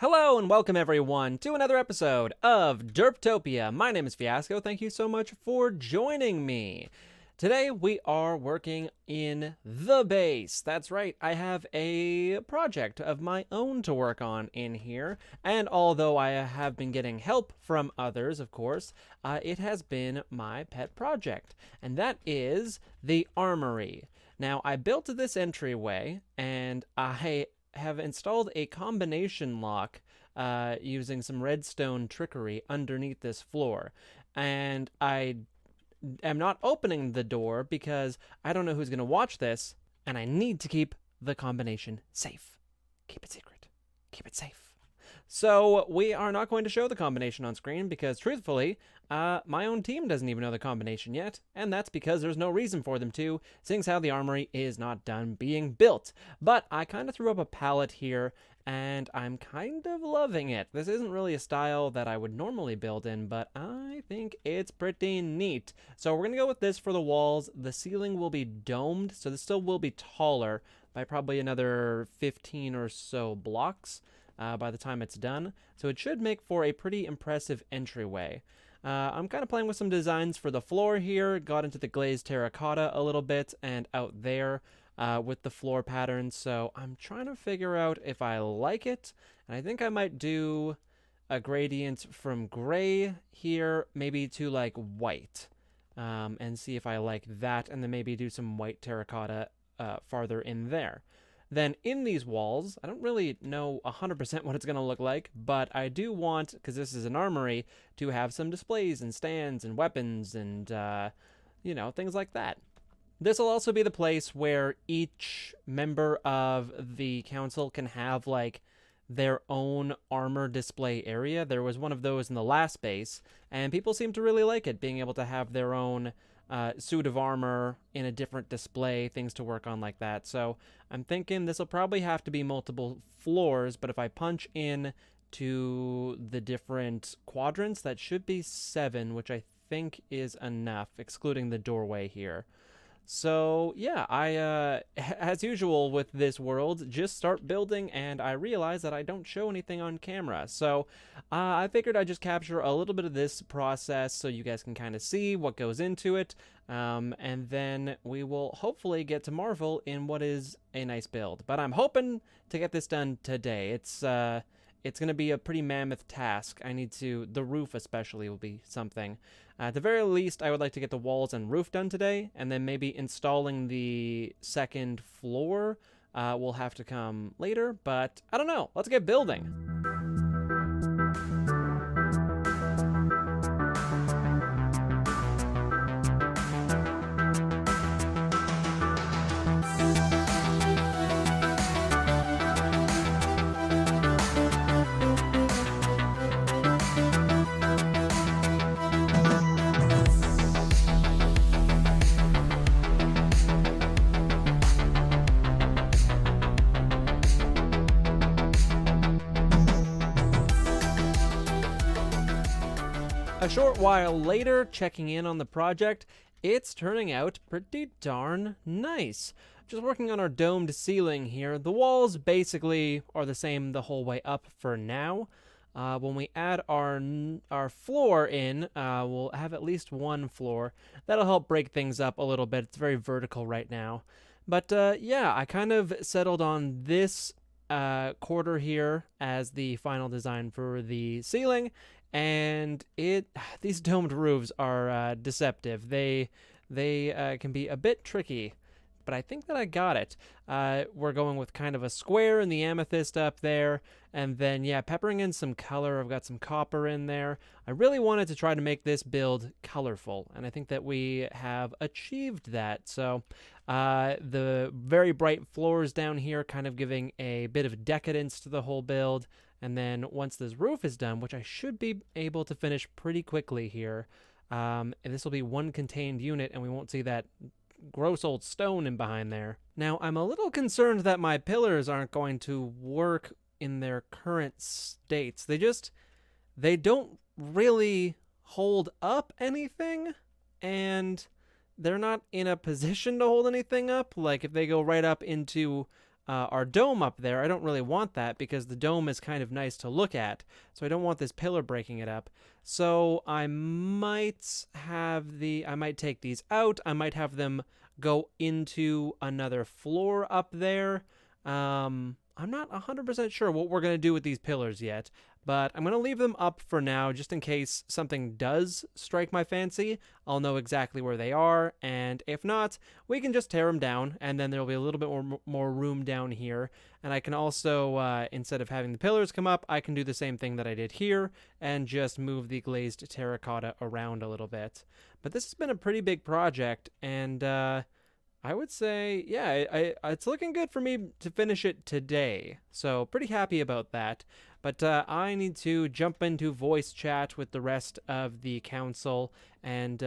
Hello and welcome everyone to another episode of Derptopia. My name is Fiasco. Thank you so much for joining me. Today we are working in the base. That's right, I have a project of my own to work on in here, and although I have been getting help from others, of course, it has been my pet project, and that is the armory. Now, I built this entryway, and I have installed a combination lock using some redstone trickery underneath this floor. And I am not opening the door because I don't know who's going to watch this, and I need to keep the combination safe. Keep it secret. Keep it safe. So we are not going to show the combination on screen because, truthfully, my own team doesn't even know the combination yet, and that's because there's no reason for them to, seeing as how the armory is not done being built. But I kind of threw up a palette here, and I'm kind of loving it. This isn't really a style that I would normally build in, but I think it's pretty neat. So we're going to go with this for the walls. The ceiling will be domed, so this still will be taller by probably another 15 or so blocks. By the time it's done, so it should make for a pretty impressive entryway. I'm kind of playing with some designs for the floor here, got into the glazed terracotta a little bit, and out there with the floor patterns, so I'm trying to figure out if I like it, and I think I might do a gradient from gray here, maybe to like white, and see if I like that, and then maybe do some white terracotta farther in there. Then in these walls, I don't really know 100% what it's going to look like, but I do want, because this is an armory, to have some displays and stands and weapons and, things like that. This will also be the place where each member of the council can have, like, their own armor display area. There was one of those in the last base, and people seem to really like it, being able to have their own suit of armor in a different display, things to work on like that. So I'm thinking this will probably have to be multiple floors, but if I punch in to the different quadrants, that should be 7, which I think is enough, excluding the doorway here. So yeah, I, as usual with this world, just start building and I realize that I don't show anything on camera. So I figured I'd just capture a little bit of this process so you guys can kind of see what goes into it. And then we will hopefully get to marvel in what is a nice build. But I'm hoping to get this done today. It's going to be a pretty mammoth task. The roof especially will be something. At the very least, I would like to get the walls and roof done today, and then maybe installing the second floor will have to come later, but I don't know. Let's get building. A short while later, checking in on the project, it's turning out pretty darn nice. Just working on our domed ceiling here. The walls basically are the same the whole way up for now. When we add our floor in, we'll have at least one floor. That'll help break things up a little bit. It's very vertical right now. But yeah, I kind of settled on this quarter here as the final design for the ceiling. And these domed roofs are deceptive. They can be a bit tricky, but I think that I got it. We're going with kind of a square in the amethyst up there, and then, yeah, peppering in some color. I've got some copper in there. I really wanted to try to make this build colorful, and I think that we have achieved that. So the very bright floors down here kind of giving a bit of decadence to the whole build. And then once this roof is done, which I should be able to finish pretty quickly here, and this will be one contained unit, and we won't see that gross old stone in behind there. Now, I'm a little concerned that my pillars aren't going to work in their current states. They don't really hold up anything, and they're not in a position to hold anything up. Like, if they go right up into our dome up there. I don't really want that because the dome is kind of nice to look at. So I don't want this pillar breaking it up. So I might take these out. I might have them go into another floor up there. I'm not 100% sure what we're going to do with these pillars yet, but I'm going to leave them up for now just in case something does strike my fancy. I'll know exactly where they are, and if not, we can just tear them down, and then there'll be a little bit more room down here. And I can also, instead of having the pillars come up, I can do the same thing that I did here and just move the glazed terracotta around a little bit. But this has been a pretty big project, and I would say, yeah, it's looking good for me to finish it today. So pretty happy about that. But I need to jump into voice chat with the rest of the council and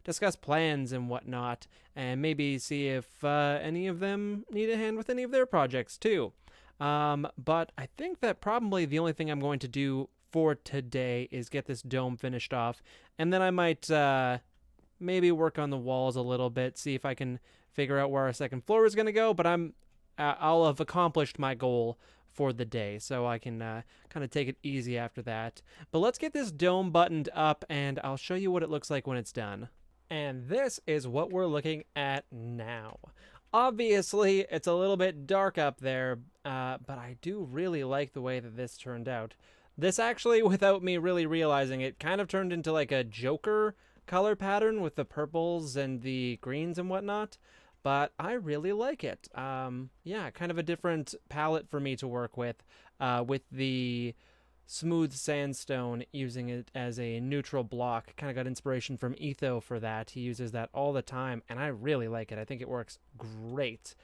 discuss plans and whatnot, and maybe see if any of them need a hand with any of their projects too. But I think that probably the only thing I'm going to do for today is get this dome finished off, and then I might maybe work on the walls a little bit, see if I can figure out where our second floor is going to go, but I'll have accomplished my goal for the day, so I can kind of take it easy after that. But let's get this dome buttoned up, and I'll show you what it looks like when it's done. And this is what we're looking at now. Obviously, it's a little bit dark up there, but I do really like the way that this turned out. This actually, without me really realizing it, kind of turned into like a Joker color pattern with the purples and the greens and whatnot, but I really like it. Yeah, kind of a different palette for me to work with the smooth sandstone, using it as a neutral block. Kind of got inspiration from Etho for that. He uses that all the time, and I really like it. I think it works great.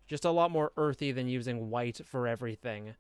Just a lot more earthy than using white for everything.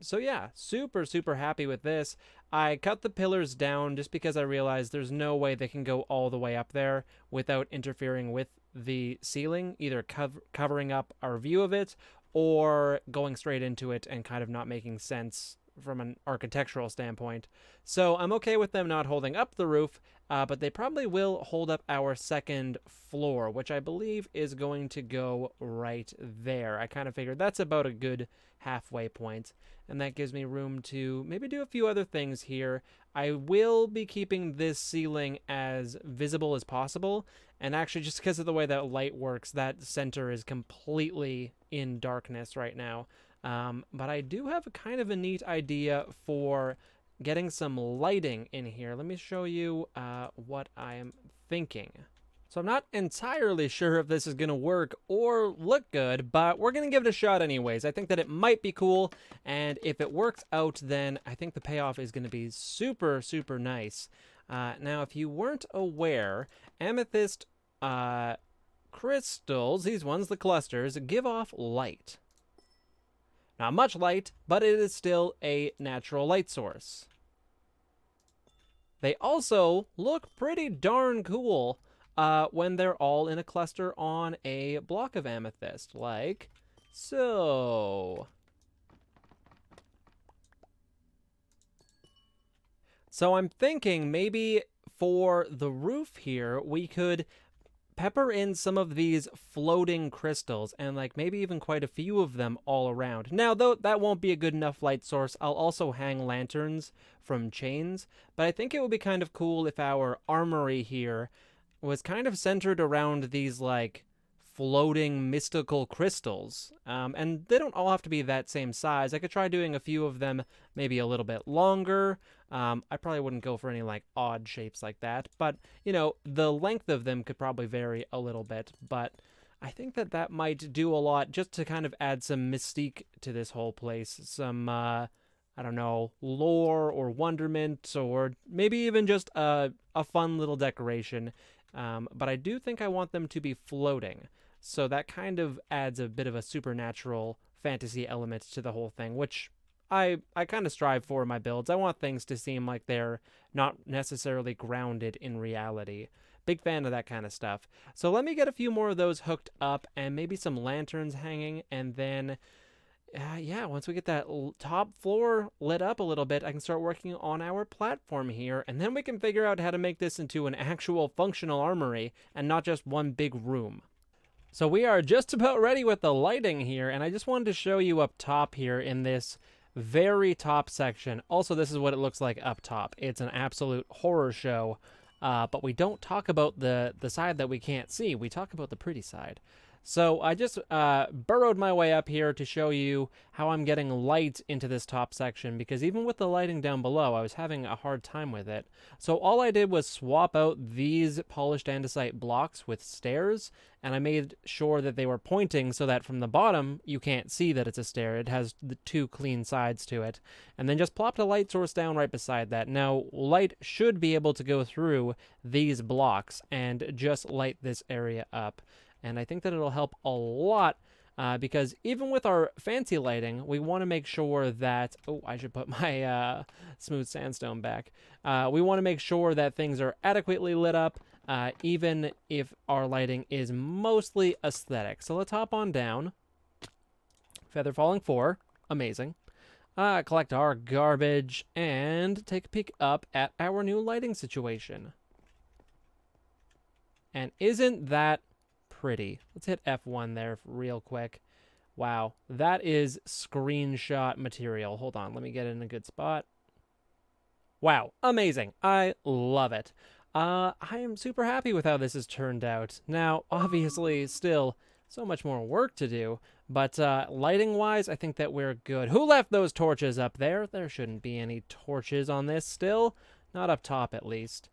So yeah, super happy with this. I cut the pillars down just because I realized there's no way they can go all the way up there without interfering with the ceiling, either covering up our view of it or going straight into it and kind of not making sense from an architectural standpoint. So I'm okay with them not holding up the roof, but they probably will hold up our second floor, which I believe is going to go right there. I kind of figured that's about a good halfway point, and that gives me room to maybe do a few other things here. I will be keeping this ceiling as visible as possible, and actually just because of the way that light works, that center is completely in darkness right now. But I do have a kind of a neat idea for getting some lighting in here. Let me show you what I am thinking. So I'm not entirely sure if this is going to work or look good, but we're going to give it a shot anyways. I think that it might be cool, and if it works out, then I think the payoff is going to be super nice. Now, if you weren't aware, amethyst crystals, these ones, the clusters, give off light. Not much light, but it is still a natural light source. They also look pretty darn cool when they're all in a cluster on a block of amethyst, like so. So I'm thinking maybe for the roof here, we could pepper in some of these floating crystals, and like maybe even quite a few of them all around. Now, though, that won't be a good enough light source. I'll also hang lanterns from chains, but I think it would be kind of cool if our armory here was kind of centered around these like floating mystical crystals. And they don't all have to be that same size. I could try doing a few of them maybe a little bit longer. I probably wouldn't go for any like odd shapes like that, but you know, the length of them could probably vary a little bit, but I think that that might do a lot just to kind of add some mystique to this whole place. Some, I don't know, lore or wonderment, or maybe even just a fun little decoration. But I do think I want them to be floating. So that kind of adds a bit of a supernatural fantasy element to the whole thing, which I kind of strive for in my builds. I want things to seem like they're not necessarily grounded in reality. Big fan of that kind of stuff. So let me get a few more of those hooked up and maybe some lanterns hanging, and then yeah, once we get that top floor lit up a little bit, I can start working on our platform here, and then we can figure out how to make this into an actual functional armory and not just one big room. So we are just about ready with the lighting here, and I just wanted to show you up top here in this very top section. Also, this is what it looks like up top. It's an absolute horror show, but we don't talk about the side that we can't see. We talk about the pretty side. So I just burrowed my way up here to show you how I'm getting light into this top section, because even with the lighting down below, I was having a hard time with it. So all I did was swap out these polished andesite blocks with stairs, and I made sure that they were pointing so that from the bottom, you can't see that it's a stair. It has the two clean sides to it. And then just plopped a light source down right beside that. Now, light should be able to go through these blocks and just light this area up. And I think that it'll help a lot because even with our fancy lighting, we want to make sure that... Oh, I should put my smooth sandstone back. We want to make sure that things are adequately lit up, even if our lighting is mostly aesthetic. So let's hop on down. Feather falling 4. Amazing. Collect our garbage and take a peek up at our new lighting situation. And isn't that pretty? Let's hit F1 there real quick. Wow, that is screenshot material. Hold on, let me get in a good spot. Wow, amazing. I love it. I am super happy with how this has turned out. Now, obviously, still so much more work to do, but lighting-wise, I think that we're good. Who left those torches up there? There shouldn't be any torches on this still. Not up top, at least.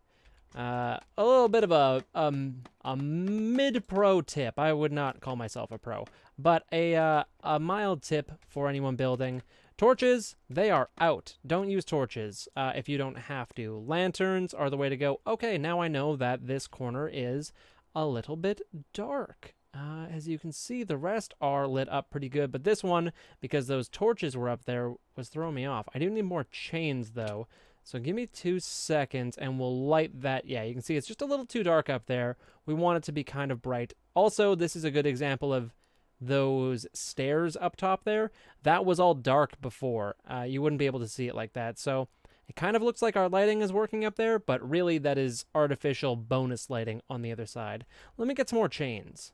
A little bit of a mid-pro tip. I would not call myself a pro, but a mild tip for anyone building. Torches, they are out. Don't use torches if you don't have to. Lanterns are the way to go. Okay, now I know that this corner is a little bit dark. As you can see, the rest are lit up pretty good, but this one, because those torches were up there, was throwing me off. I do need more chains, though. So give me 2 seconds and we'll light that. Yeah, you can see it's just a little too dark up there. We want it to be kind of bright. Also, this is a good example of those stairs up top there. That was all dark before. You wouldn't be able to see it like that. So it kind of looks like our lighting is working up there, but really that is artificial bonus lighting on the other side. Let me get some more chains.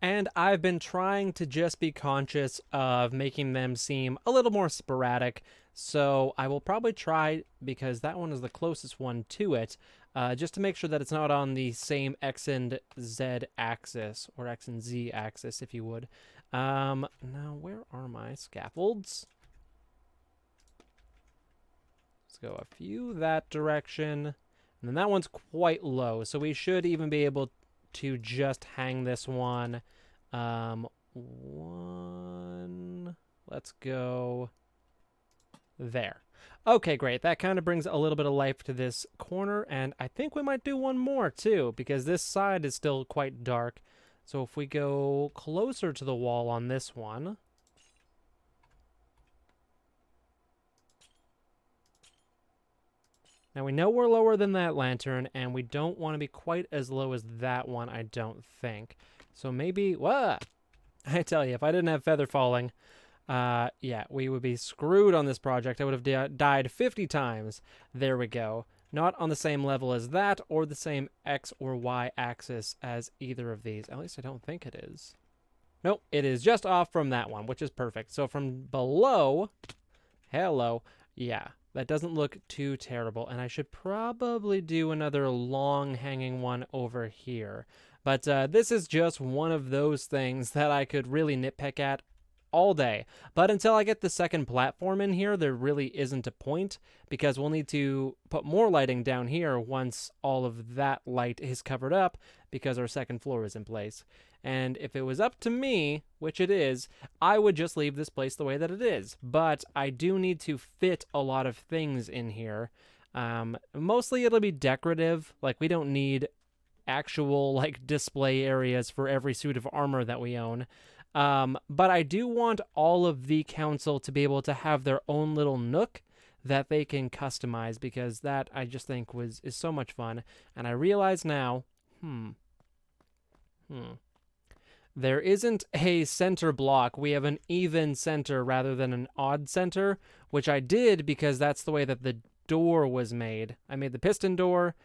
And I've been trying to just be conscious of making them seem a little more sporadic. So I will probably try, because that one is the closest one to it, just to make sure that it's not on the same X and Z axis, or X and Z axis, if you would. Now, where are my scaffolds? Let's go a few that direction. And then that one's quite low, so we should even be able to just hang this one. Let's go there. Okay, great. That kind of brings a little bit of life to this corner, and I think we might do one more too, because this side is still quite dark. So if we go closer to the wall on this one, now we know we're lower than that lantern, and we don't want to be quite as low as that one, I don't think. So maybe, what? I tell you, if I didn't have feather falling, yeah, we would be screwed on this project. I would have died 50 times. There we go. Not on the same level as that, or the same X or Y axis as either of these. At least I don't think it is. Nope, it is just off from that one, which is perfect. So from below, hello, yeah. That doesn't look too terrible, and I should probably do another long hanging one over here. But this is just one of those things that I could really nitpick at all day. But until I get the second platform in here, there really isn't a point, because we'll need to put more lighting down here once all of that light is covered up, because our second floor is in place. And if it was up to me, which it is, I would just leave this place the way that it is. But I do need to fit a lot of things in here. Mostly it'll be decorative. Like, we don't need actual, like, display areas for every suit of armor that we own. But I do want all of the council to be able to have their own little nook that they can customize, because that, I just think, is so much fun. And I realize now, there isn't a center block. We have an even center rather than an odd center, which I did because that's the way that the door was made. I made the piston door,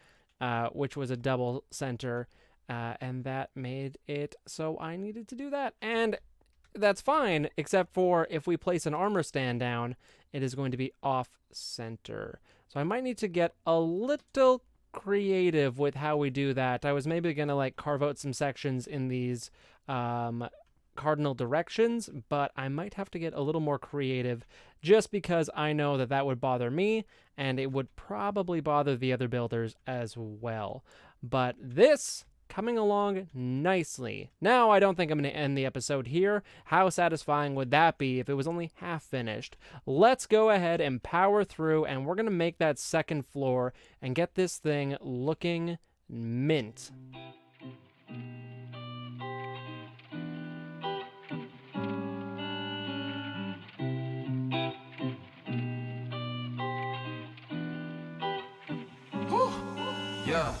which was a double center, and that made it so I needed to do that. And that's fine, except for if we place an armor stand down, it is going to be off center. So I might need to get a little creative with how we do that. I was maybe going to like carve out some sections in these cardinal directions, but I might have to get a little more creative just because I know that that would bother me and it would probably bother the other builders as well. But this coming along nicely. Now, I don't think I'm going to end the episode here. How satisfying would that be if it was only half finished? Let's go ahead and power through, and we're going to make that second floor and get this thing looking mint. Yeah.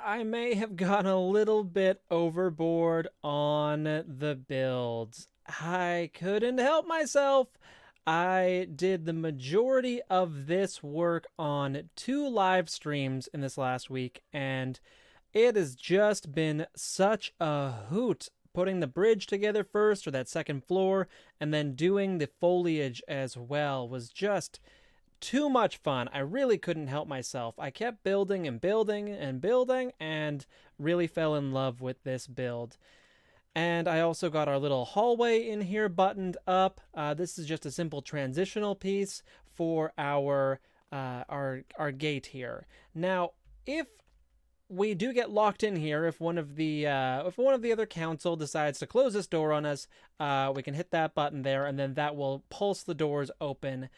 I may have gone a little bit overboard on the builds. I couldn't help myself. I did the majority of this work on 2 live streams in this last week, and it has just been such a hoot putting the bridge together first, or that second floor, and then doing the foliage as well was just too much fun. I really couldn't help myself. I kept building and building and building and really fell in love with this build. And I also got our little hallway in here buttoned up. This is just a simple transitional piece for our gate here. Now, if we do get locked in here, if one of the other council decides to close this door on us, we can hit that button there, and then that will pulse the doors open,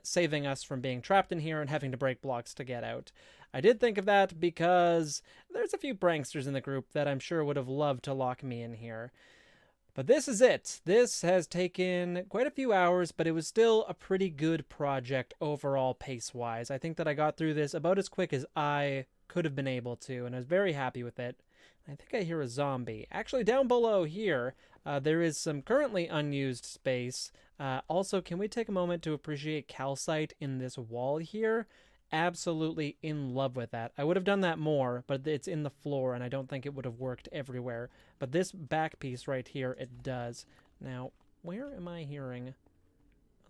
saving us from being trapped in here and having to break blocks to get out. I did think of that because there's a few pranksters in the group that I'm sure would have loved to lock me in here. But this is it. This has taken quite a few hours, but it was still a pretty good project overall pace-wise. I think that I got through this about as quick as I could have been able to, and I was very happy with it. I think I hear a zombie. Actually, down below here, there is some currently unused space. Also, can we take a moment to appreciate calcite in this wall here? Absolutely in love with that. I would have done that more, but it's in the floor, and I don't think it would have worked everywhere. But this back piece right here, it does. Now, where am I hearing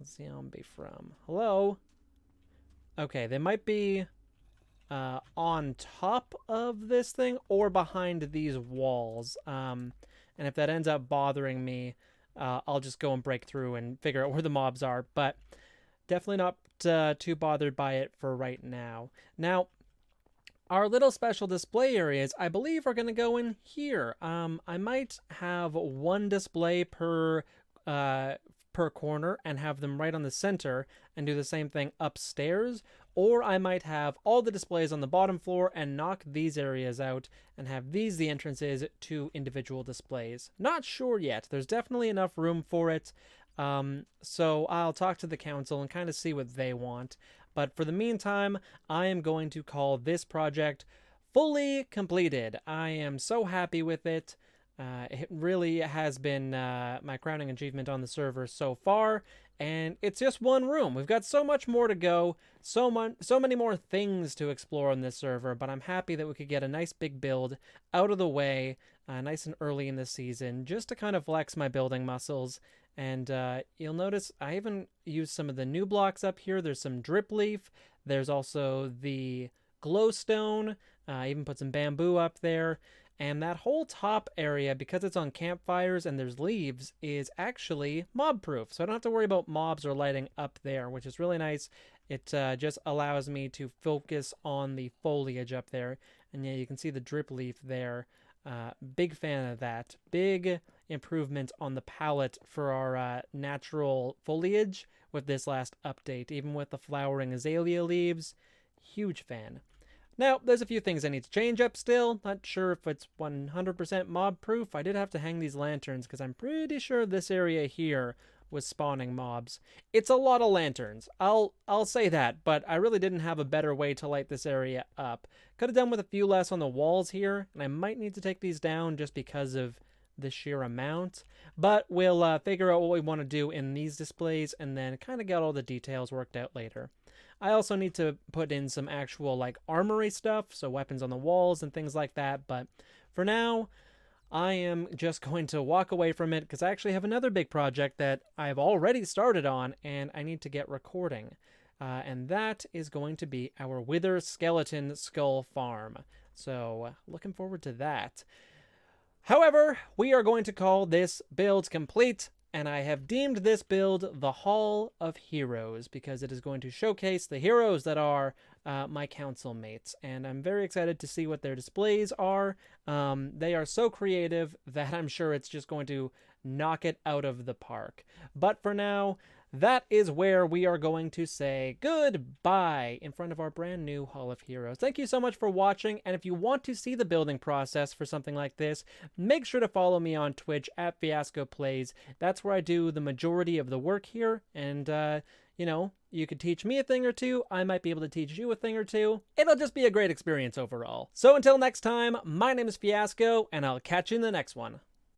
a zombie from? Hello? Okay, they might be on top of this thing or behind these walls. And if that ends up bothering me, I'll just go and break through and figure out where the mobs are. But definitely not too bothered by it for right now. Now, our little special display areas, I believe, are going to go in here. I might have one display per corner and have them right on the center and do the same thing upstairs, or I might have all the displays on the bottom floor and knock these areas out and have these the entrances to individual displays. Not sure yet. There's definitely enough room for it, so I'll talk to the council and kind of see what they want. But for the meantime, I am going to call this project fully completed. I am so happy with it. It really has been my crowning achievement on the server so far, and it's just one room. We've got so much more to go, so many more things to explore on this server, but I'm happy that we could get a nice big build out of the way nice and early in the season, just to kind of flex my building muscles. And you'll notice I even used some of the new blocks up here. There's some drip leaf. There's also the glowstone. I even put some bamboo up there. And that whole top area, because it's on campfires and there's leaves, is actually mob proof. So I don't have to worry about mobs or lighting up there, which is really nice. It just allows me to focus on the foliage up there. And yeah, you can see the drip leaf there. Big fan of that. Big improvement on the palette for our natural foliage with this last update, even with the flowering azalea leaves. Huge fan. Now, there's a few things I need to change up still. Not sure if it's 100% mob proof. I did have to hang these lanterns because I'm pretty sure this area here was spawning mobs. It's a lot of lanterns. I'll say that, but I really didn't have a better way to light this area up. Could have done with a few less on the walls here, and I might need to take these down just because of the sheer amount. But we'll figure out what we want to do in these displays and then kind of get all the details worked out later. I also need to put in some actual like armory stuff, so weapons on the walls and things like that, but for now, I am just going to walk away from it because I actually have another big project that I've already started on and I need to get recording. And that is going to be our Wither Skeleton Skull Farm. So, looking forward to that. However, we are going to call this build complete, and I have deemed this build the Hall of Heroes because it is going to showcase the heroes that are my council mates, and I'm very excited to see what their displays are. They are so creative that I'm sure it's just going to knock it out of the park. But for now, that is where we are going to say goodbye in front of our brand new Hall of Heroes. Thank you so much for watching, and if you want to see the building process for something like this, make sure to follow me on Twitch at Fiasco Plays. That's where I do the majority of the work here, and you know, you could teach me a thing or two, I might be able to teach you a thing or two. It'll just be a great experience overall. So until next time, my name is Fiasco, and I'll catch you in the next one.